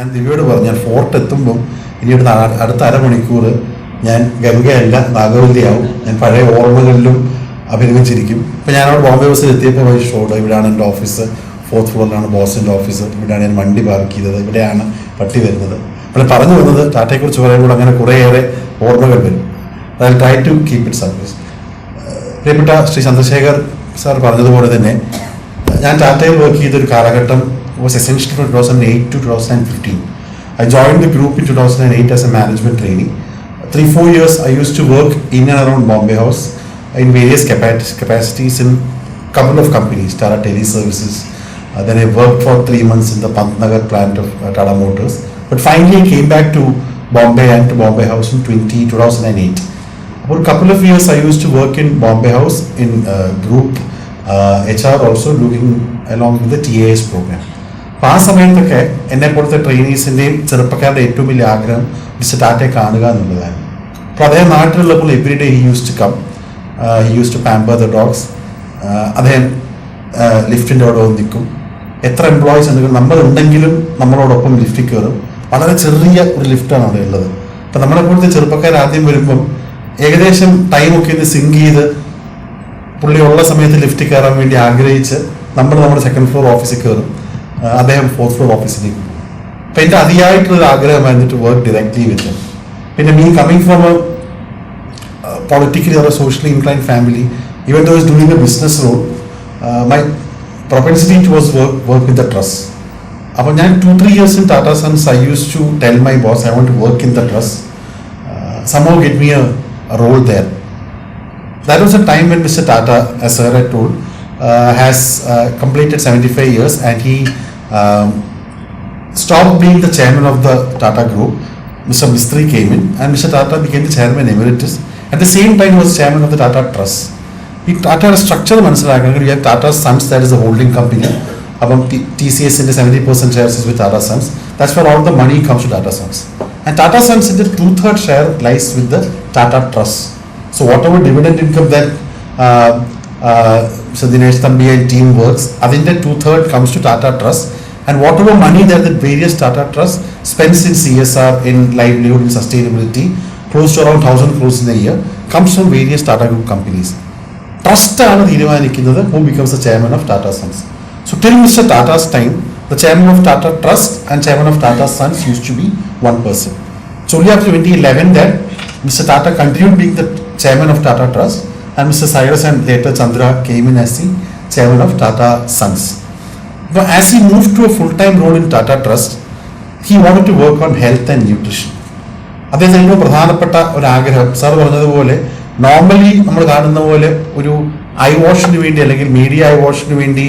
ഞാൻ ദിവ്യയോട് പറഞ്ഞു, ഞാൻ ഫോർട്ട് എത്തുമ്പം ഇനി അടുത്ത അരമണിക്കൂർ ഞാൻ ഗംഗയല്ല നാഗവല്ലിയാവും, ഞാൻ പഴയ ഓർമ്മകളിലും അഭിനയിച്ചിരിക്കും. ഇപ്പം ഞാനവിടെ ബോംബെ ഹൗസിൽ എത്തിയപ്പോൾ ഷോഡ് ഇവിടെയാണ് എൻ്റെ ഓഫീസ്, 4th ഫ്ലോറിലാണ് ബോസിൻ്റെ ഓഫീസ്, ഇവിടെയാണ് ഞാൻ വണ്ടി പാർക്ക് ചെയ്തത്, ഇവിടെയാണ് പട്ടി വരുന്നത്. അപ്പോൾ പറഞ്ഞു വന്നത് ടാറ്റയെക്കുറിച്ച് പറയുമ്പോൾ അങ്ങനെ കുറേയേറെ ഓർമ്മകൾ വരും. I try to keep it service. പ്രിയപ്പെട്ട ശ്രീ ചന്ദ്രശേഖർ സാർ പറഞ്ഞതുപോലെ തന്നെ ഞാൻ ടാറ്റയിൽ വർക്ക് ചെയ്തൊരു കാലഘട്ടം was essential from 2008 to 2015. I joined the group in 2008 as a management trainee. 3-4 years I used to work in and around Bombay House in various capacities in couple of companies, Tata Teleservices. Then I worked for 3 months in the Pantnagar plant of Tata Motors. But finally I came back to Bombay and to Bombay House in 2008. For a couple of years I used to work in Bombay House in group HR also, looking along with the TAS program. അപ്പോൾ ആ സമയത്തൊക്കെ എന്നെ പോലത്തെ ട്രെയിനീസിൻ്റെയും ചെറുപ്പക്കാരുടെ ഏറ്റവും വലിയ ആഗ്രഹം mister ടാറ്റയെ കാണുക എന്നുള്ളതാണ്. അപ്പോൾ അദ്ദേഹം നാട്ടിലുള്ളപ്പോൾ every day he use to come, he use to pamper the dogs. അദ്ദേഹം ലിഫ്റ്റിൻ്റെ അവിടെ നിൽക്കും. എത്ര എംപ്ലോയീസ് ഉണ്ടെങ്കിലും നമ്മളുണ്ടെങ്കിലും നമ്മളോടൊപ്പം ലിഫ്റ്റിൽ കയറും. വളരെ ചെറിയ ഒരു ലിഫ്റ്റാണ് അവിടെ ഉള്ളത്. അപ്പം നമ്മളെ പോലത്തെ ചെറുപ്പക്കാർ ആദ്യം വരുമ്പം ഏകദേശം ടൈമൊക്കെ ഇത് സിങ്ക് ചെയ്ത് പുള്ളി ഉള്ള സമയത്ത് ലിഫ്റ്റിൽ കയറാൻ വേണ്ടി ആഗ്രഹിച്ച് നമ്മുടെ 2nd ഫ്ലോർ ഓഫീസിൽ കയറും, അദ്ദേഹം 4th ഫ്ലോർ ഓഫീസിലേക്ക് പോകും. അപ്പം എൻ്റെ അതിയായിട്ടുള്ളൊരു ആഗ്രഹമായിരുന്നു to work directly with him. പിന്നെ me coming from a politically or a socially inclined family, even though I was doing a business role, my propensity towards work with the trust. അപ്പോൾ ഞാൻ 2-3 years in Tata Sons, I used to tell my boss I want to work in the trust, somehow get me a role there. That was a time when Mr. Tata, as sir had told, has completed 75 years and he stopped being the chairman of the Tata Group. Mr. Mistry came in and Mr. Tata became the chairman emeritus. At the same time, he was chairman of the Tata Trust. ഈ ടാറ്റയുടെ structure മനസ്സിലാക്കണമെങ്കിൽ you have Tata Sons, that is a holding company. അപ്പം TCSൻ്റെ 70% shares is with Tata Sons. That's for all the money comes to Tata Sons. And Tata സൺസിൻ്റെ 2/3 share lies with the Tata Trust. So whatever dividend income that Dinesh Thampi and team works, അതിൻ്റെ 2/3 comes to Tata Trust. And whatever money that the various Tata Trust spends in CSR, in livelihood, in sustainability, close to around 1,000 crores in a year, comes from various Tata Group companies. Trust ആണ് തീരുമാനിക്കുന്നത് who becomes the chairman of Tata Sons. So till Mr. Tata's time, the chairman of Tata Trust and chairman of Tata Sons used to be one person. So only after 2011 that Mr. Tata continued being the chairman of Tata Trust and Mr. Cyrus and later Chandra came in as the chairman of Tata Sons. But as he moved to a full-time role in Tata Trust, he wanted to work on health and nutrition. അദ്ദേഹത്തിന് പ്രധാനപ്പെട്ട ഒരു ആഗ്രഹം, sir പറഞ്ഞതുപോലെ normally നമ്മൾ കാണുന്ന പോലെ ഒരു I വാഷിന് വേണ്ടി അല്ലെങ്കിൽ മീഡിയ ഐ വാഷിന് വേണ്ടി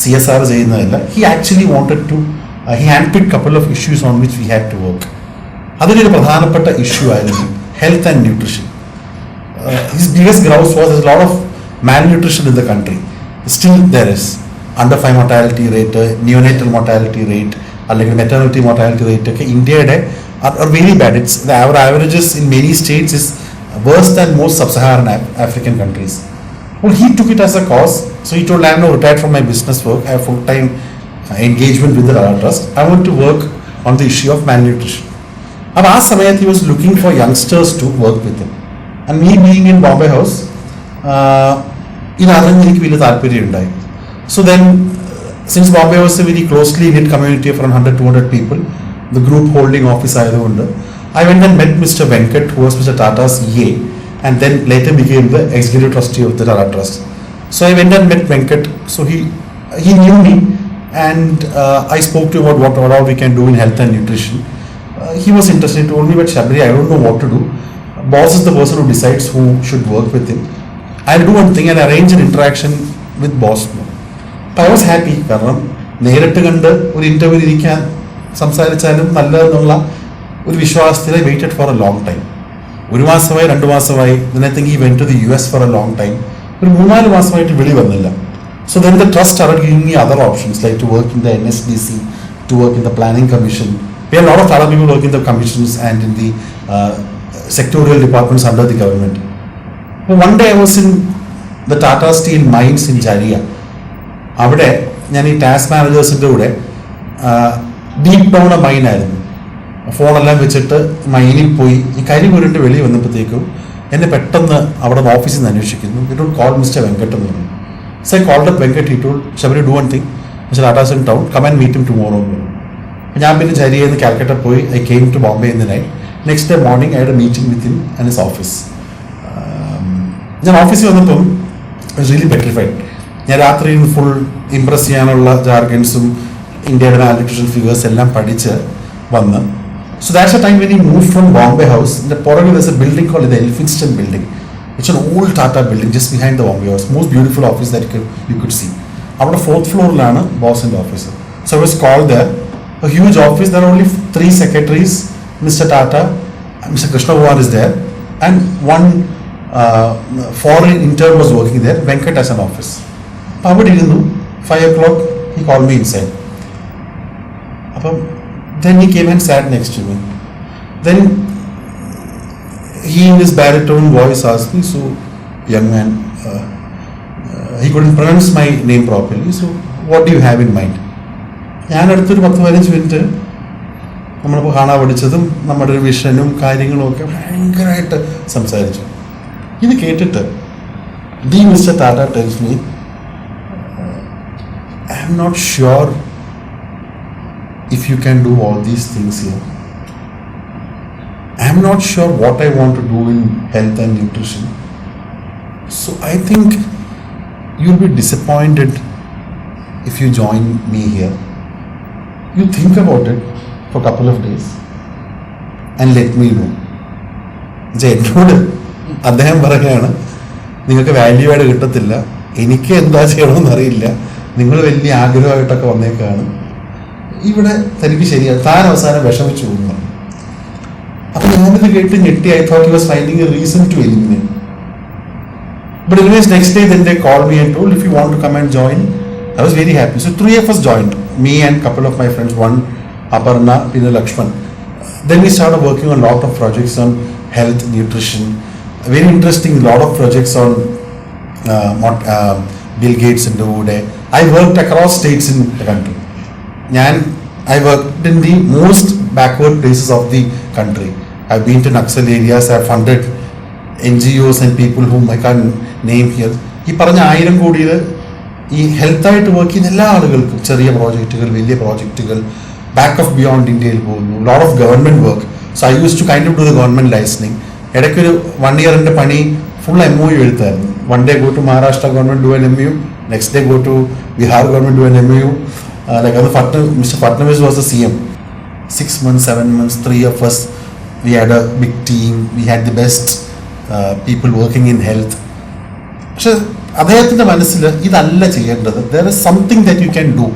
CSR ചെയ്യുന്നതല്ല. He actually wanted to he hand pick couple of issues on which we had to work. അതിലൊരു പ്രധാനപ്പെട്ട ഇഷ്യൂ ആയിരുന്നു health and nutrition. His biggest grouse was a lot of malnutrition in the country. Still there is under 5 mortality rate, neonatal mortality rate, അല്ലെങ്കിൽ maternity mortality rate ഒക്കെ ഇന്ത്യയുടെ are very bad. It's our averages in many states is worse than most sub-Saharan African countries. Well, he took it as a cause. So he told, I am now retired from my business work. I have full-time engagement with the Tata Trust. I want to work on the issue of malnutrition. And at that he was looking for youngsters to work with him. And me being in Bombay House, in Aranjiki villa താല്പര്യം ഉണ്ടായി. So then, since Bombay was a very closely knit community of around 100-200 people, the group holding office ayathukondu, I went and met Mr. Venkat, who was Mr. Tata's EA, and then later became the executive trustee of the Tata Trust. So I went and met Venkat. So he knew me, and I spoke to him about what all we can do in health and nutrition. He was interested. He told me, but Shabri, I don't know what to do. Boss is the person who decides who should work with him. I'll do one thing and arrange an interaction with boss. I was happy കാരണം നേരിട്ട് കണ്ട് ഒരു interview ഇരിക്കാൻ സംസാരിച്ചാലും നല്ലതെന്നുള്ള ഒരു വിശ്വാസത്തിൽ I waited for A long time. 1 മാസമായി 2 മാസമായി. then I think he went to the US for a long time. ഒരു 3-4 മാസമായിട്ട് വിളി വന്നില്ല. So then the trust started giving me other options like to work in the NSDC, to work in the planning commission. We have a lot of Tata people working in the commissions and in the sectorial departments under the government. But one day I was in the Tata Steel mines in Jharia. അവിടെ ഞാൻ ഈ task മാനേജേഴ്സിൻ്റെ കൂടെ deep down മൈനായിരുന്നു. ഫോണെല്ലാം വെച്ചിട്ട് മൈനിൽ പോയി ഈ കരി വീടിൻ്റെ വെളിയിൽ വന്നപ്പോഴത്തേക്കും എന്നെ പെട്ടെന്ന് അവിടെ നിന്ന് ഓഫീസിൽ നിന്ന് അന്വേഷിക്കുന്നു. You don't call mister Venkat എന്ന് പറഞ്ഞു. So I called up Venkat. He told Shabari do one thing, mister Tatas in town, come and meet him tomorrow എന്ന് പറഞ്ഞു. ഞാൻ പിന്നെ ചരിയിൽ നിന്ന് കാൽക്കട്ട പോയി. I came to Bombay in the night. Next day morning I had a meeting with him and his office. ഞാൻ ഓഫീസിൽ വന്നപ്പം റിയലി പെട്രിഫൈഡ്. ഞാൻ രാത്രി ഫുൾ ഇംപ്രസ് ചെയ്യാനുള്ള ജാർഗൻസും ഇന്ത്യയുടെ മാൽന്യൂട്രീഷൻ ഫിഗേഴ്സ് എല്ലാം പഠിച്ച് വന്ന്. So that's the time when he moved from Bombay House. In the Portugal there's a building called the Elphinstone building. It's an old Tata building just behind the Bombay House. Most beautiful office that you could see. Our fourth floor lana boss and officer. So I was called there. A huge office. There are only 3 secretaries. Mr. Tata, Mr. Krishna Bhavan is there, and one foreign intern was working there. Venkat as an office. Papa didn't know. 5 o'clock he called me inside. Then he came and sat next to me. Then he in his baritone voice asked me, so young man, he couldn't pronounce my name properly, so what do you have in mind? ഞാൻ അടുത്തൊരു 10-15 minute നമ്മളിപ്പോൾ കാണാൻ പഠിച്ചതും നമ്മുടെ ഒരു വിഷനും കാര്യങ്ങളും ഒക്കെ ഭയങ്കരമായിട്ട് സംസാരിച്ചു. ഇത് കേട്ടിട്ട് the mister Tata tells me, I am not sure if you can do all these things here. I am not sure what I want to do in health and nutrition. So I think you'll be disappointed if you join me here. You think about it for a couple of days and let me know. എന്നോട് അദ്ദേഹം പറയുകയാണ്, നിങ്ങൾക്ക് value ആയിട്ട് കിട്ടത്തില്ല, എനിക്ക് എന്താ ചെയ്യണമെന്ന് അറിയില്ല, നിങ്ങൾ വലിയ ആഗ്രഹമായിട്ടൊക്കെ വന്നേക്കാണ്, ഇവിടെ തനിക്ക് ശരിയാണ്, താൻ അവസാനം വിഷമിച്ചു പോകുന്നു. അപ്പം ഞാനിത് കേട്ട് ഞെട്ടി. I thought he was finding a reason to eliminate. But anyways next day then they called me and told if you want to come and join. I was very happy. So 3 of us joined, me and couple of my friends, one Aparna, Pina Lakshman. Then we started working on a lot of projects on health, nutrition. Very interesting, lot of projects on what Bill Gates and Dude. I worked across states in the country. I worked in the most backward places of the country. I've been to Naxal areas. I've funded NGOs and people whom I can't name here. ഈ പറഞ്ഞ 1000 കോടിയിൽ ഈ ഹെൽത്തായിട്ട് work ചെയ്യുന്ന എല്ലാ ആളുകൾക്കും ചെറിയ പ്രോജക്റ്റുകൾ, വലിയ പ്രോജക്റ്റുകൾ, ബാക്ക് ഓഫ് ബിയോണ്ട് ഇന്ത്യയിൽ പോകുന്നു. Lot of government work. So I use to kind of do the government liaisoning. ഇടയ്ക്കൊരു 1 ഇയറിൻ്റെ പണി ഫുൾ MOU എഴുത്തായിരുന്നു. One day go to Maharashtra government, do an MOU. Next day go to Bihar government, do an MOU. Like Mr. Fadnavis was the CM. 6 months, 7 months, 3 of us, we had a big team. We had the best people working in health. പക്ഷെ അദ്ദേഹത്തിൻ്റെ മനസ്സിൽ ഇതല്ല ചെയ്യേണ്ടത്. There is something that you can do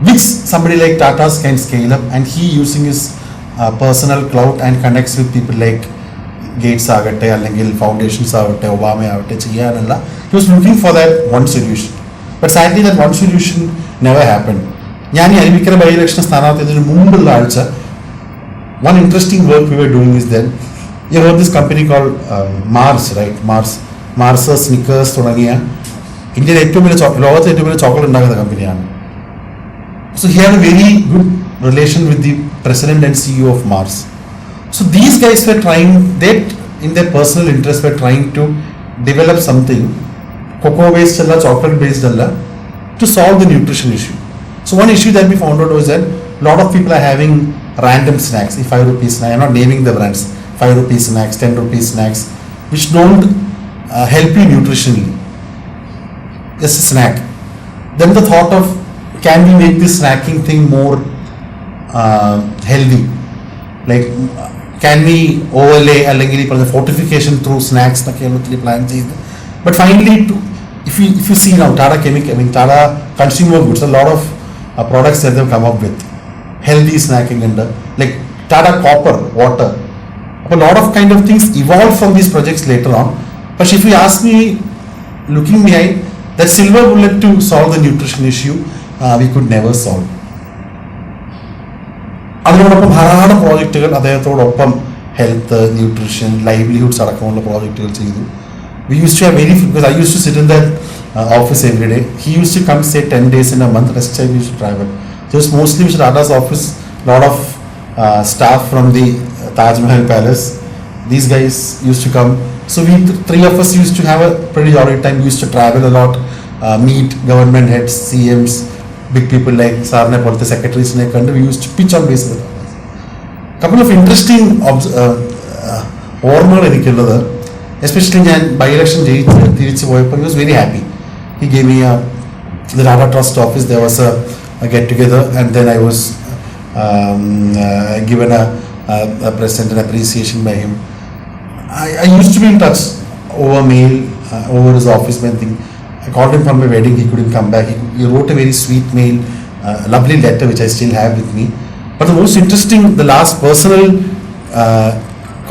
which somebody like Tata's can scale up, and he using his personal clout and connects with people like Gates ആകട്ടെ, അല്ലെങ്കിൽ foundations ആവട്ടെ, Obama ആവട്ടെ, ചെയ്യാനുള്ള. He was looking for that one solution. But sadly that one solution never happened. ഞാൻ ഈ Aruvikkara by election സ്ഥാനാർത്ഥിയതിന് മുമ്പുള്ള ആഴ്ച one interesting work we were doing is then, you heard this company called Mars, right? Mars Snickers തുടങ്ങിയ ഇന്ത്യയിലെ ഏറ്റവും വലിയ ലോകത്തെ ഏറ്റവും വലിയ ചോക്ലേറ്റ് ഉണ്ടാക്കുന്ന കമ്പനിയാണ്. So he had a very good relation with the president and CEO of Mars. So these guys were trying, that in their personal interest were trying to develop something cocoa based alla, chocolate based alla, to solve the nutrition issue. So one issue that we found out was that a lot of people are having random snacks, 5 rupees snack, I'm not naming the brands, 5 rupees snacks, 10 rupees snacks, which don't help you nutritionally. Just a snack. Then the thought of, can we make this snacking thing more healthy? Like, can we overlay അല്ലെങ്കിൽ ഈ പറഞ്ഞ fortification through snacks എന്നൊക്കെയാണ് ഒത്തിരി plan ചെയ്ത്. But finally, if you see now, Tata consumer goods, a lot of products that they've come up with, healthy snacking and like Tata Copper, water. A lot of kind of things evolved from these projects later on. But if you ask me, looking behind, that silver bullet to solve the nutrition issue, we could never solve. അതിനോടൊപ്പം ധാരാളം പ്രോജക്റ്റുകൾ അദ്ദേഹത്തോടൊപ്പം health, nutrition, livelihoods അടക്കമുള്ള പ്രോജക്റ്റുകൾ ചെയ്തു. We used to have because I used to sit in that office every day. He used to come, say 10 days in a month, rest time he used to travel. So it's mostly Mr. Tata's office, lot of staff from the Taj Mahal Palace. These guys used to come. So we three of us used to have a pretty jolly time. We used to travel a lot, meet government heads, CMs, big people like Sarne Polte secretaries. We used to pitch on base with us. Couple of interesting ഓർമ്മകൾ എനിക്കുള്ളത്, especially ഞാൻ by election തിരിച്ചു പോയപ്പോൾ he was very happy. He gave me the Tata Trust office. There was a get together, and then I was given a present and appreciation by him. I used to be in touch over mail, over his office when thing. I called him for my wedding. He couldn't come back. He wrote a very sweet mail, a lovely letter which I still have with me. But the most interesting, the last personal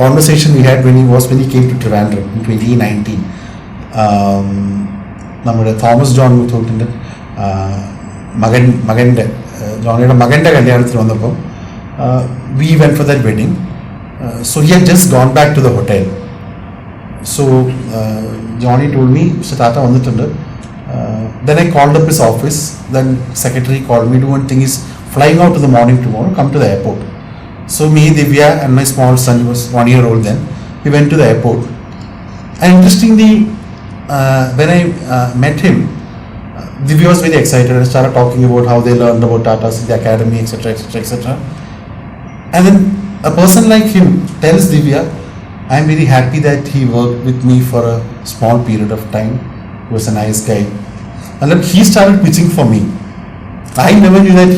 conversation we had when he came to Trivandrum in 2019. നമ്മുടെ Thomas John മുത്തൂട്ടിൻ്റെ ജോണിയുടെ മകൻ്റെ കല്യാണത്തിന് വന്നപ്പോൾ we went for that wedding. So he had just gone back to the hotel. So Johnny told me, Mr. Tata vannittund. Then I called up his office. Then secretary called me. Do one thing is flying out in the morning tomorrow. Come to the airport. So me, Divya, and my small son, who was 1 year old then, we went to the airport. And interestingly, when I met him, Divya was very excited and started talking about how they learned about Tata's in the academy, etc., etc., etc. And then a person like him tells Divya, I am very happy that he worked with me for a small period of time. He was a nice guy. And then he started pitching for me. I never knew that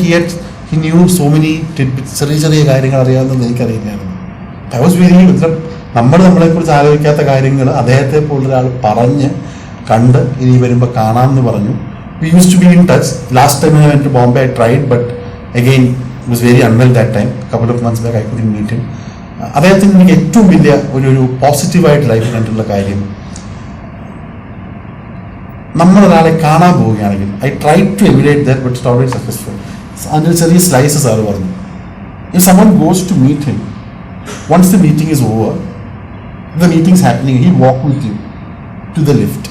he knew so many tidbits. ചെറിയ കാര്യങ്ങൾ അറിയാമെന്ന് എനിക്കറിയില്ലായിരുന്നു. I was very നമ്മളെക്കുറിച്ച് ആലോചിക്കാത്ത കാര്യങ്ങൾ അദ്ദേഹത്തെ പോലൊരാൾ പറഞ്ഞ് കണ്ട് ഇനി വരുമ്പോൾ കാണാമെന്ന് പറഞ്ഞു. We used to be in touch. Last time I went to Bombay, I tried, but again he was very unwell that time. A couple of months back I couldn't meet him. അദ്ദേഹത്തിന് എനിക്ക് ഏറ്റവും വലിയ ഒരു പോസിറ്റീവായിട്ട് life കണ്ടുള്ള കാര്യം, നമ്മളൊരാളെ കാണാൻ പോവുകയാണെങ്കിൽ I try to emulate that but not very successful. അതിൻ്റെ ചെറിയ സ്ലൈസസ് ആൾ പറഞ്ഞു. If someone goes to meet him, once the meeting is over, the meeting is happening, he walk with you to the lift.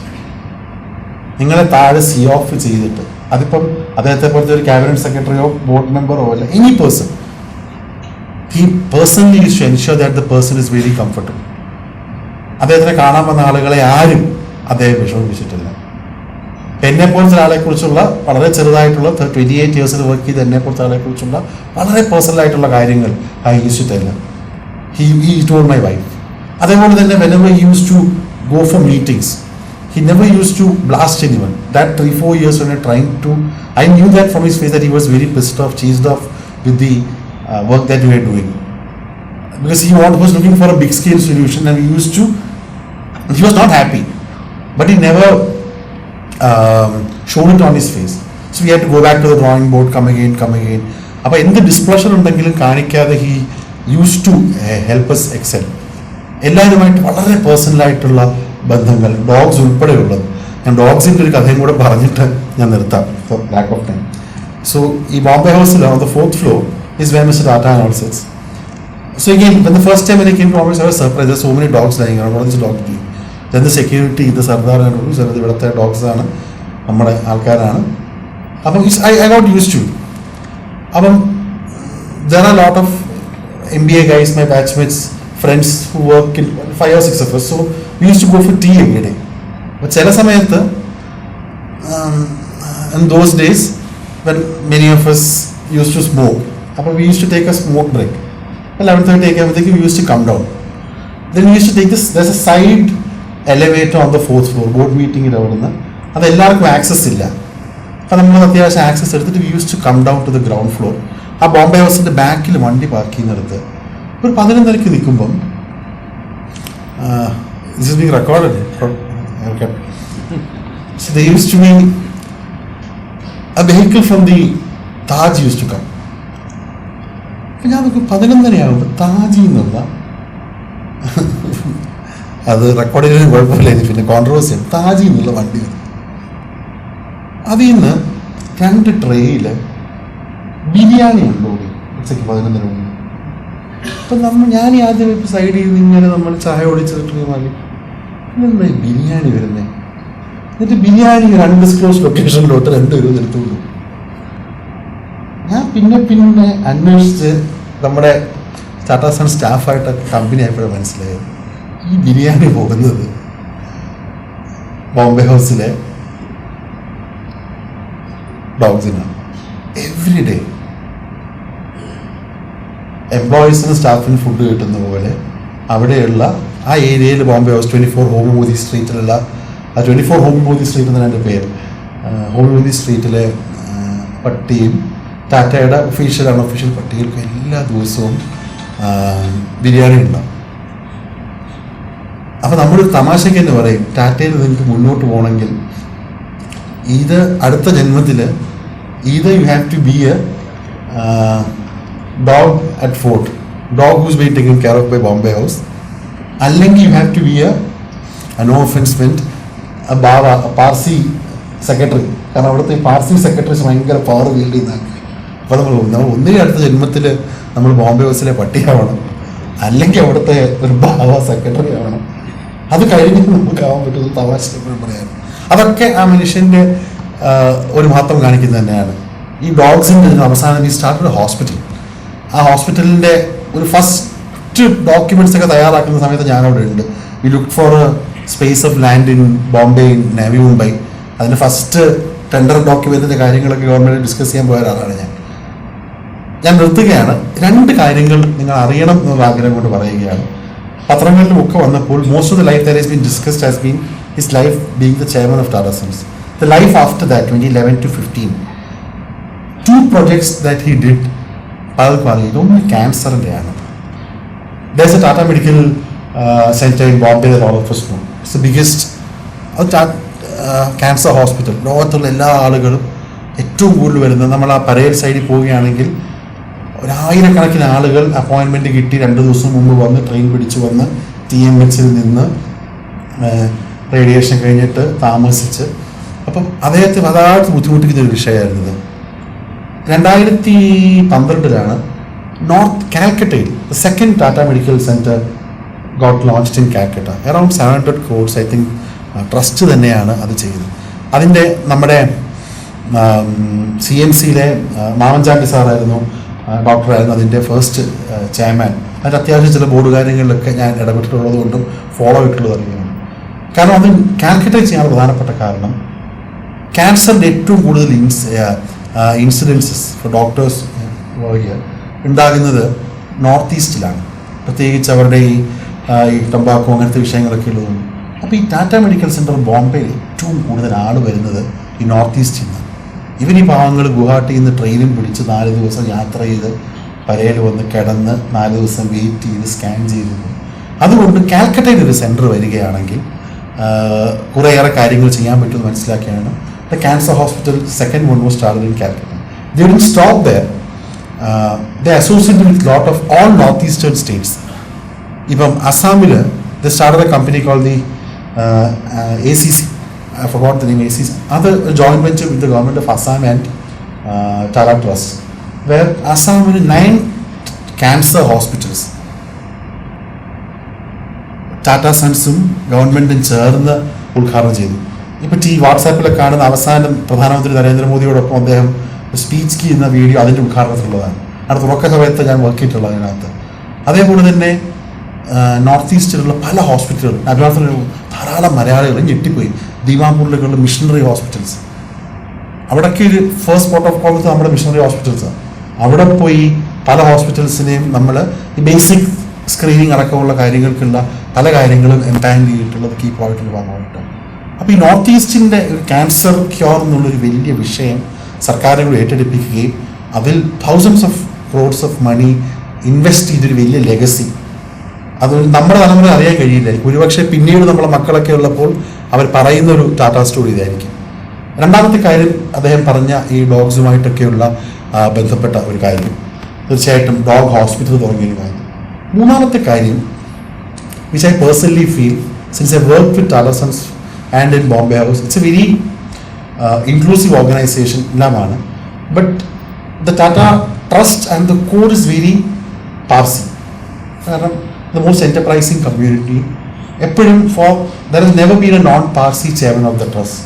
നിങ്ങളെ താഴെ see of ചെയ്തിട്ട്, അതിപ്പം അദ്ദേഹത്തെ പോലത്തെ ഒരു ക്യാബിനറ്റ് സെക്രട്ടറിയോ ബോർഡ് മെമ്പറോ അല്ല, any person, he personally is to ensure that the person is very comfortable. അദ്ദേഹത്തിനെ കാണാൻ വന്ന ആളുകളെ ആരും അദ്ദേഹം വിഷമിപ്പിച്ചിട്ടില്ല. എന്നെ പോലത്തെ ഒരാളെ കുറിച്ചുള്ള വളരെ ചെറുതായിട്ടുള്ള 28 years വർക്ക് ചെയ്ത് എന്നെ പോലത്തെ ആളെ കുറിച്ചുള്ള വളരെ പേഴ്സണലായിട്ടുള്ള കാര്യങ്ങൾ I used to tell him. He told my wife. അതേപോലെ തന്നെ whenever he used to go for meetings, he never used to blast anyone. That 3-4 years when I knew that from his face that he was very pissed off, cheesed off with the work that we were doing. Because he was looking for a big scale solution, and he was not happy. But he never showed it on his face. So we had to go back to the drawing board, come again. അപ്പോൾ എന്ത് displeasure ഉണ്ടെങ്കിലും കാണിക്കാതെ he used to help us excel. എല്ലാവരുമായിട്ട് വളരെ പേഴ്സണലായിട്ടുള്ള ബന്ധങ്ങൾ, dogs ഉൾപ്പെടെയുള്ളത്. ഞാൻ ഡോഗ്സിൻ്റെ ഒരു കഥയും കൂടെ പറഞ്ഞിട്ട് ഞാൻ നിർത്താം for lack of time. So ഈ ബോംബെ ഹൗസിൽ on the 4th floor is where Mr. Tata and all sits. So again, when the first time when I came to office, I was surprised. There are so many dogs lying around. What is this dog doing? Then the security, the Sardar and all, sir, ഇവിടുത്തെ dogs ആണ്, നമ്മുടെ ആൾക്കാരാണ്. അപ്പം I got used to it. അപ്പം there are a lot of MBA guys, my batchmates, friends who work in 5 or 6 of us. So we used to go for tea every day. But ചില സമയത്ത് in those days when many of us used to smoke, we used to take a smoke break. 11:30 ആകുമ്പോഴത്തേക്ക് we used to come down. Then we used to take this, there's a side elevator on the 4th floor, board meeting അവിടെ നിന്ന്. അത് എല്ലാവർക്കും access ഇല്ല. അപ്പോൾ നമ്മൾ അത്യാവശ്യം access എടുത്തിട്ട് we used to come down to the ground floor. ആ ബോംബെ ഹൗസിൻ്റെ ബാക്കിൽ വണ്ടി പാർക്ക് ചെയ്യുന്നിടത്ത് ഒരു 11:30 നിൽക്കുമ്പം, this is being recorded. Okay. So there used to be a vehicle from the Taj used to come. അപ്പം ഞാൻ നോക്കും 11:30 ആകുമ്പോൾ താജിൽ നിന്നുള്ള, അത് റെക്കോർഡ് ചെയ്തതിന് കുഴപ്പമില്ല, പിന്നെ കോൺട്രവേഴ്സിയാണ്, താജിൽ നിന്നുള്ള വണ്ടി വരും. അതിൽ നിന്ന് 2 ട്രേയിൽ ബിരിയാണി ഉണ്ടോ ഉച്ചയ്ക്ക് 11:30 മണി. അപ്പം ഞാൻ ആദ്യം ഇപ്പോൾ സൈഡ് ചെയ്ത് ഇങ്ങനെ നമ്മൾ ചായ ഓടിച്ചിട്ട് മാറി എന്താ ബിരിയാണി വരുന്നത്. എന്നിട്ട് ബിരിയാണി ഒരു അൺഡിസ്ക്ലോസ് ലൊക്കേഷനിലോട്ട് 2 എടുത്തുള്ളൂ. ഞാൻ പിന്നെ അന്വേഷിച്ച് നമ്മുടെ ടാറ്റാ സൺ സ്റ്റാഫായിട്ട് കമ്പനി ആയപ്പോഴും മനസ്സിലായത് ഈ ബിരിയാണി പോകുന്നത് ബോംബെ ഹൗസിലെ ഡോഗ്സിനാണ്. എവറി ഡേ എംപ്ലോയീസിനും സ്റ്റാഫിനും ഫുഡ് കിട്ടുന്ന പോലെ അവിടെയുള്ള ആ ഏരിയയിൽ ബോംബെ ഹൗസ് 24 ഹോമിയോപതി സ്ട്രീറ്റിലുള്ള ആ 24 ഹോമിയോപതി സ്ട്രീറ്റ് എന്ന രണ്ട് പേര്, ഹോമിയോപതി സ്ട്രീറ്റിലെ പട്ടിയും ടാറ്റയുടെ ഒഫീഷ്യൽ അൺഒഫീഷ്യൽ പട്ടികൾക്ക് എല്ലാ ദിവസവും ബിരിയാണി ഉണ്ടാവും. അപ്പോൾ നമ്മൾ തമാശയ്ക്ക് തന്നെ പറയും, ടാറ്റയിൽ നിങ്ങൾക്ക് മുന്നോട്ട് പോകണമെങ്കിൽ ഇത് അടുത്ത ജന്മത്തിൽ either you have to be a dog at fort, dog who's being taken care of by Bombay House, അല്ലെങ്കിൽ you have to be a no offense meant a Baba, a Parsi secretary. കാരണം അവിടുത്തെ ഈ Parsi secretaries ഭയങ്കര power wheeled ചെയ്യുന്നതാണ്. അപ്പോൾ നമ്മൾ ഒന്നിനും അടുത്ത ജന്മത്തിൽ നമ്മൾ ബോംബെ ഹൗസിലെ പട്ടിയാവണം, അല്ലെങ്കിൽ അവിടുത്തെ ഒരു ബാബ സെക്രട്ടറി ആവണം. അത് കഴിഞ്ഞ് നമുക്ക് ആവാൻ പറ്റുന്ന തമാശ എപ്പോഴും പറയാറ്. അതൊക്കെ ആ മനുഷ്യൻ്റെ ഒരു മഹത്വം കാണിക്കുന്നത് തന്നെയാണ്. ഈ ഡോഗ്സിൻ്റെ അവസാനം ഈ സ്റ്റാർട്ടഡ് ഹോസ്പിറ്റൽ, ആ ഹോസ്പിറ്റലിൻ്റെ ഒരു ഫസ്റ്റ് ഡോക്യുമെൻറ്റ്സ് ഒക്കെ തയ്യാറാക്കുന്ന സമയത്ത് ഞാനവിടെ ഉണ്ട്. We look for A space of land in Bombay, in Navi Mumbai. അതിൻ്റെ ഫസ്റ്റ് ടെൻഡർ ഡോക്യുമെൻറ്റിൻ്റെ കാര്യങ്ങളൊക്കെ ഗവൺമെൻറ് ഡിസ്കസ് ചെയ്യാൻ പോയ ഒരാളാണ് ഞാൻ നിർത്തുകയാണ്. രണ്ട് കാര്യങ്ങൾ നിങ്ങൾ അറിയണം എന്നുള്ള ആഗ്രഹം കൊണ്ട് പറയുകയാണ്. പത്രങ്ങളിലും ഒക്കെ വന്നപ്പോൾ most of the life that has been discussed has been his life being the chairman of Tata sons. The life after that, 2011 to 15, 2 projects that he did, ഇതൊന്നും ക്യാൻസറിൻ്റെയാണ്. There's a Tata Medical Center in Bombay that all of us know. It's the biggest cancer hospital. ലോകത്തുള്ള എല്ലാ ആളുകളും ഏറ്റവും കൂടുതൽ വരുന്നത്, നമ്മൾ ആ parade സൈഡിൽ പോവുകയാണെങ്കിൽ 1000കണക്കിന് ആളുകൾ അപ്പോയിൻമെൻറ്റ് കിട്ടി 2 ദിവസം മുമ്പ് വന്ന് ട്രെയിൻ പിടിച്ച് വന്ന് TMHൽ നിന്ന് റേഡിയേഷൻ കഴിഞ്ഞിട്ട് താമസിച്ച്. അപ്പം അദ്ദേഹത്തിന് അതായിട്ട് ബുദ്ധിമുട്ടിക്കുന്ന ഒരു വിഷയമായിരുന്നത്. 2012 നോർത്ത് കാൽക്കട്ടയിൽ second Tata Medical Centre got launched in Calcutta. Around 700 crores I think trust തന്നെയാണ് അത് ചെയ്തത്. അതിൻ്റെ നമ്മുടെ CMCയിലെ മാമൻചാണ്ടി സാറായിരുന്നു, ഡോക്ടറായിരുന്നു അതിൻ്റെ ഫസ്റ്റ് ചെയർമാൻ. അതിൻ്റെ അത്യാവശ്യം ചില ബോർഡ് കാര്യങ്ങളിലൊക്കെ ഞാൻ ഇടപെട്ടിട്ടുള്ളത് കൊണ്ടും ഫോളോ ചെയ്തിട്ടുള്ളത് അറിയുന്നു. കാരണം അത് കാൽക്കട്ടയിൽ ചെയ്യാൻ പ്രധാനപ്പെട്ട കാരണം ക്യാൻസറിൻ്റെ ഏറ്റവും കൂടുതൽ ഇൻസിഡൻസസ് ഫോർ ഡോക്ടേഴ്സ് ഉണ്ടാകുന്നത് നോർത്ത് ഈസ്റ്റിലാണ്, പ്രത്യേകിച്ച് അവരുടെ ഈ ടമ്പാക്കോ അങ്ങനത്തെ വിഷയങ്ങളൊക്കെ ഉള്ളതും. അപ്പോൾ ഈ ടാറ്റ മെഡിക്കൽ സെൻറ്റർ ബോംബെയിൽ ഏറ്റവും കൂടുതൽ ആൾ വരുന്നത് ഈ നോർത്ത് ഈസ്റ്റിൽ നിന്ന്. ഇവർ ഈ പാവങ്ങൾ ഗുവാഹട്ടിയിൽ നിന്ന് ട്രെയിനും പിടിച്ച് 4 ദിവസം യാത്ര ചെയ്ത് പരേൽ വന്ന് കിടന്ന് 4 ദിവസം വെയിറ്റ് ചെയ്ത് സ്കാൻ ചെയ്തിരുന്നു. അതുകൊണ്ട് കാൽക്കട്ടയിൽ ഒരു സെൻറ്റർ വരികയാണെങ്കിൽ കുറേയേറെ കാര്യങ്ങൾ ചെയ്യാൻ പറ്റുമെന്ന് മനസ്സിലാക്കിയാണ് the cancer hospital, second one was started in Calcutta. They didn't stop there. They associated with lot of all northeastern states. Even Assamil, they started a company called the ACC. I forgot the name, ACC. Other joint venture with the government of Assam and Tata Trust, where Assam will 9 cancer hospitals. Tata Sonsum ഗവൺമെൻറ്റും ചേർന്ന് ഉദ്ഘാടനം ചെയ്തു. ഇപ്പോൾ വാട്സാപ്പിലൊക്കെ കാണുന്ന അവസാനം പ്രധാനമന്ത്രി നരേന്ദ്രമോദിയോടൊപ്പം അദ്ദേഹം speech ചെയ്യുന്ന വീഡിയോ അതിൻ്റെ ഉദ്ഘാടനത്തിലുള്ളതാണ്. അവിടെ തുറക്ക സമയത്ത് ഞാൻ വർക്ക് ചെയ്തിട്ടുള്ളത് അതിനകത്ത്. അതേപോലെ തന്നെ നോർത്ത് ഈസ്റ്റിലുള്ള പല ഹോസ്പിറ്റലുകളും, അതിനകത്ത് ധാരാളം മലയാളികളും ഞെട്ടിപ്പോയി. ദീമാപൂരിലൊക്കെയുള്ള മിഷണറി ഹോസ്പിറ്റൽസ്, അവിടെയൊക്കെ ഒരു ഫസ്റ്റ് സ്പോട്ട് ഓഫ് കോൾ നമ്മുടെ മിഷണറി ഹോസ്പിറ്റൽസാണ്. അവിടെ പോയി പല ഹോസ്പിറ്റൽസിനെയും നമ്മൾ ഈ ബേസിക് സ്ക്രീനിങ് അടക്കമുള്ള കാര്യങ്ങൾക്കുള്ള പല കാര്യങ്ങളും എംപാൻഡ് ചെയ്തിട്ടുള്ളത് കീ പോയിട്ടുള്ള ഭാഗമായിട്ടാണ്. അപ്പോൾ ഈ നോർത്ത് ഈസ്റ്റിൻ്റെ ഒരു ക്യാൻസർ ക്യൂർ എന്നുള്ളൊരു വലിയ വിഷയം സർക്കാരുകൾ ഏറ്റെടുപ്പിക്കുകയും അതിൽ thousands of crores of money invest ചെയ്തൊരു വലിയ ലെഗസി അത് നമ്മുടെ തലമുറ അറിയാൻ കഴിയില്ല. ഒരുപക്ഷെ പിന്നീട് നമ്മളെ മക്കളൊക്കെ ഉള്ളപ്പോൾ അവർ പറയുന്നൊരു ടാറ്റ സ്റ്റോറി ഇതായിരിക്കും. രണ്ടാമത്തെ കാര്യം അദ്ദേഹം പറഞ്ഞ ഈ ഡോഗ്സുമായിട്ടൊക്കെയുള്ള ബന്ധപ്പെട്ട ഒരു കാര്യം, തീർച്ചയായിട്ടും ഡോഗ് ഹോസ്പിറ്റൽ തുടങ്ങിയൊരു കാര്യം. മൂന്നാമത്തെ കാര്യം which I personally feel, since I worked with Tata Sons and in Bombay House, it's a very inclusive organization എല്ലാമാണ്. But the Tata Trust and the core is very Parsi. കാരണം the most enterprising community. എപ്പോഴും there has never been a non-Parsi chairman of the trust.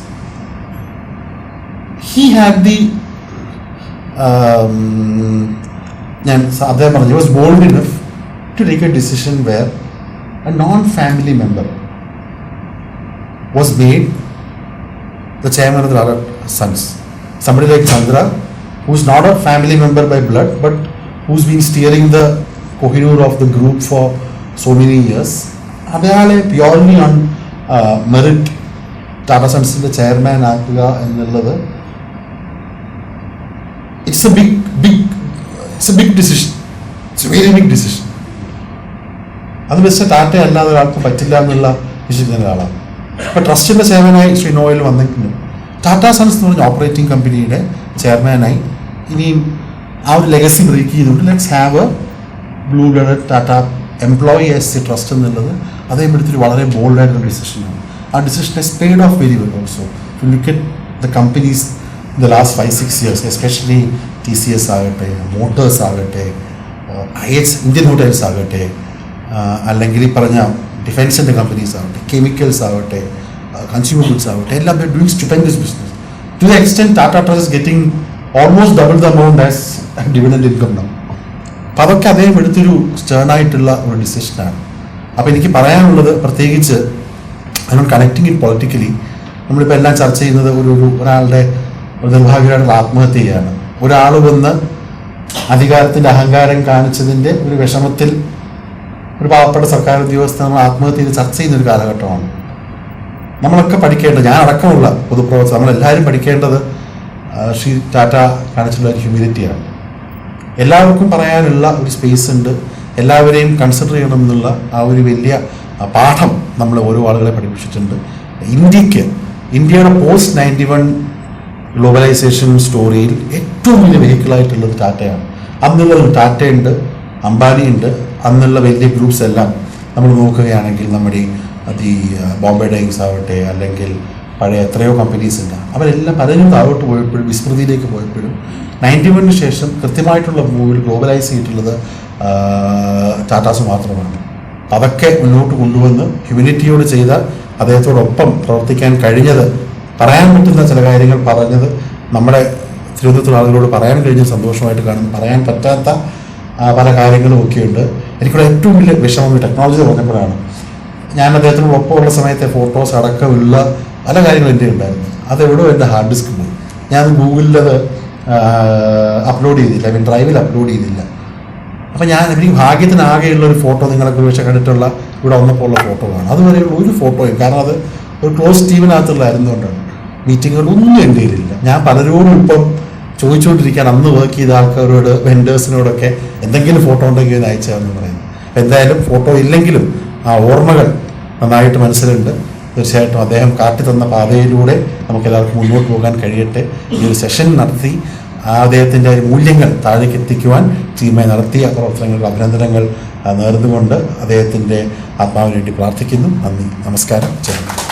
He had the he was bold enough to take a decision where a non-family member was made the chairman of the Tata Sons. Somebody like Chandra, who's not a family member by blood, but who's been steering the Kohinoor of the group for so many years. Adayale purely on merit Tata Sons the chairman aakkuka ennallathu. It's a big decision. It's a very big decision. അത് mister Tata അല്ലാതെ ഒരാൾക്ക് പറ്റില്ല എന്നുള്ള വിശ്വസിക്കുന്ന ഒരാളാണ്. ഇപ്പോൾ ട്രസ്റ്റിൻ്റെ ചെയർമാനായി Shri Noel വന്നിട്ടുണ്ട്. ടാറ്റ സൺസ് എന്ന് പറഞ്ഞ ഓപ്പറേറ്റിംഗ് കമ്പനിയുടെ ചെയർമാനായി ഇനിയും ആ ഒരു ലെഗസി ബ്രേക്ക് ചെയ്തുകൊണ്ട് let's have a blue blooded Tata employee as a trust എന്നുള്ളത് അദ്ദേഹം എടുത്തൊരു വളരെ ബോൾഡായിട്ടുള്ള ഡിസിഷനാണ്. ആ decision has paid off very well also. To look at the companies in the last 5-6 years, especially TCS ആകട്ടെ, മോട്ടേഴ്സ് ആകട്ടെ, ഇന്ത്യൻ ഹോട്ടൽസ് ആകട്ടെ, അല്ലെങ്കിൽ ഈ പറഞ്ഞ ഡിഫൻസിൻ്റെ കമ്പനീസ് ആവട്ടെ, കെമിക്കൽസ് ആവട്ടെ, കൺസ്യൂമർ ഗുഡ്സ് ആവട്ടെ, എല്ലാം they doing stupendous business. To the extent Tata trust is getting almost double the amount as dividend income now. അപ്പോൾ അതൊക്കെ അദ്ദേഹം എടുത്തൊരു സ്റ്റേണായിട്ടുള്ള ഒരു ഡിസിഷനാണ്. അപ്പോൾ എനിക്ക് പറയാനുള്ളത്, പ്രത്യേകിച്ച് അതിനോട് കണക്റ്റിംഗ് ഇറ്റ് പൊളിറ്റിക്കലി, നമ്മളിപ്പോൾ എല്ലാം ചർച്ച ചെയ്യുന്നത് ഒരാളുടെ ഒരു നിർഭാഗ്യമായിട്ടുള്ള ആത്മഹത്യയാണ്. ഒരാൾ വന്ന് അധികാരത്തിൻ്റെ അഹങ്കാരം കാണിച്ചതിൻ്റെ ഒരു വിഷമത്തിൽ ഒരു പാവപ്പെട്ട സർക്കാർ ഉദ്യോഗസ്ഥർ നമ്മൾ ആത്മഹത്യ ചെയ്ത് ചർച്ച ചെയ്യുന്നൊരു കാലഘട്ടമാണ്. നമ്മളൊക്കെ പഠിക്കേണ്ടത്, ഞാൻ അടക്കമുള്ള പൊതുപ്രവർത്തകർ, നമ്മളെല്ലാവരും പഠിക്കേണ്ടത് ശ്രീ ടാറ്റ കാണിച്ചുള്ള ഒരു ഹ്യൂമിലിറ്റിയാണ്. എല്ലാവർക്കും പറയാനുള്ള ഒരു സ്പേസ് ഉണ്ട്, എല്ലാവരെയും കൺസിഡർ ചെയ്യണം എന്നുള്ള ആ ഒരു വലിയ പാഠം നമ്മൾ ഓരോ ആളുകളെ പഠിപ്പിച്ചിട്ടുണ്ട്. ഇന്ത്യയുടെ പോസ്റ്റ് 91 ഗ്ലോബലൈസേഷൻ സ്റ്റോറിയിൽ ഏറ്റവും വലിയ വെഹിക്കിളായിട്ടുള്ളത് ടാറ്റയാണ്. അന്നുള്ളത് ടാറ്റയുണ്ട്, അംബാനിയുണ്ട്, അന്നുള്ള വലിയ ഗ്രൂപ്പ്സ് എല്ലാം നമ്മൾ നോക്കുകയാണെങ്കിൽ നമ്മുടെ ഈ ബോംബെ ഡൈങ്സ് ആവട്ടെ, അല്ലെങ്കിൽ പഴയ എത്രയോ കമ്പനീസ് ഉണ്ട്, അവരെല്ലാം പലരും താഴോട്ട് പോയപ്പോഴും വിസ്മൃതിയിലേക്ക് പോയപ്പോഴും 91 ശേഷം കൃത്യമായിട്ടുള്ള മൂവിൽ ഗ്ലോബലൈസ് ചെയ്തിട്ടുള്ളത് ടാറ്റാസ് മാത്രമാണ്. അതൊക്കെ മുന്നോട്ട് കൊണ്ടുവന്ന് ഹ്യൂമിനിറ്റിയോട് ചെയ്ത അദ്ദേഹത്തോടൊപ്പം പ്രവർത്തിക്കാൻ കഴിഞ്ഞത്, പറയാൻ പറ്റുന്ന ചില കാര്യങ്ങൾ പറഞ്ഞത് നമ്മുടെ തിരുവനന്തപുരത്തുള്ള ആളുകളോട് പറയാൻ കഴിഞ്ഞ സന്തോഷമായിട്ട് കാണുന്നു. പറയാൻ പറ്റാത്ത പല കാര്യങ്ങളും ഒക്കെയുണ്ട്. എനിക്കിവിടെ ഏറ്റവും വലിയ വിഷമം ടെക്നോളജി പറഞ്ഞപ്പോഴാണ്. ഞാൻ അദ്ദേഹത്തിനോട് ഒപ്പമുള്ള സമയത്തെ ഫോട്ടോസ് അടക്കമുള്ള പല കാര്യങ്ങളും എൻ്റെ ഉണ്ടായിരുന്നു. അതെവിടെയോ എൻ്റെ ഹാർഡ് ഡിസ്ക് പോയി. ഞാൻ ഗൂഗിളിൽ അത് അപ്ലോഡ് ചെയ്തില്ല, ഡ്രൈവിൽ അപ്ലോഡ് ചെയ്തില്ല. അപ്പോൾ എനിക്ക് ഭാഗ്യത്തിനാകെയുള്ള ഒരു ഫോട്ടോ നിങ്ങളൊക്കെ വെച്ച് കണ്ടിട്ടുള്ള ഇവിടെ വന്നപ്പോൾ ഉള്ള ഫോട്ടോ ആണ്. അതുവരെയുള്ള ഒരു ഫോട്ടോയും, കാരണം അത് ഒരു ക്ലോസ് ടീമിനകത്തുള്ളതായിരുന്നുകൊണ്ടാണ്. മീറ്റിങ്ങുകളൊന്നും എൻ്റെ കയ്യിലില്ല. ഞാൻ പലരോടും ഇപ്പം ചോദിച്ചുകൊണ്ടിരിക്കുകയാണ്, അന്ന് വർക്ക് ചെയ്ത ആൾക്കാരോട്, വെൻഡേഴ്സിനോടൊക്കെ എന്തെങ്കിലും ഫോട്ടോ ഉണ്ടെങ്കിൽ ഒന്ന് അയച്ചാന്ന് പറയുന്നത്. അപ്പം എന്തായാലും ഫോട്ടോ ഇല്ലെങ്കിലും ആ ഓർമ്മകൾ നന്നായിട്ട് മനസ്സിലുണ്ട്. തീർച്ചയായിട്ടും അദ്ദേഹം കാട്ടിത്തന്ന പാതയിലൂടെ നമുക്കെല്ലാവർക്കും മുന്നോട്ട് പോകാൻ കഴിയട്ടെ. ഈ ഒരു സെഷൻ നടത്തി അദ്ദേഹത്തിൻ്റെ മൂല്യങ്ങൾ താഴേക്ക് എത്തിക്കുവാൻ ടീമായി നടത്തിയ പ്രവർത്തനങ്ങൾക്ക് അഭിനന്ദനങ്ങൾ നേർന്നുകൊണ്ട് അദ്ദേഹത്തിൻ്റെ ആത്മാവിന് വേണ്ടി പ്രാർത്ഥിക്കുന്നു. നന്ദി, നമസ്കാരം, ചേർന്നു.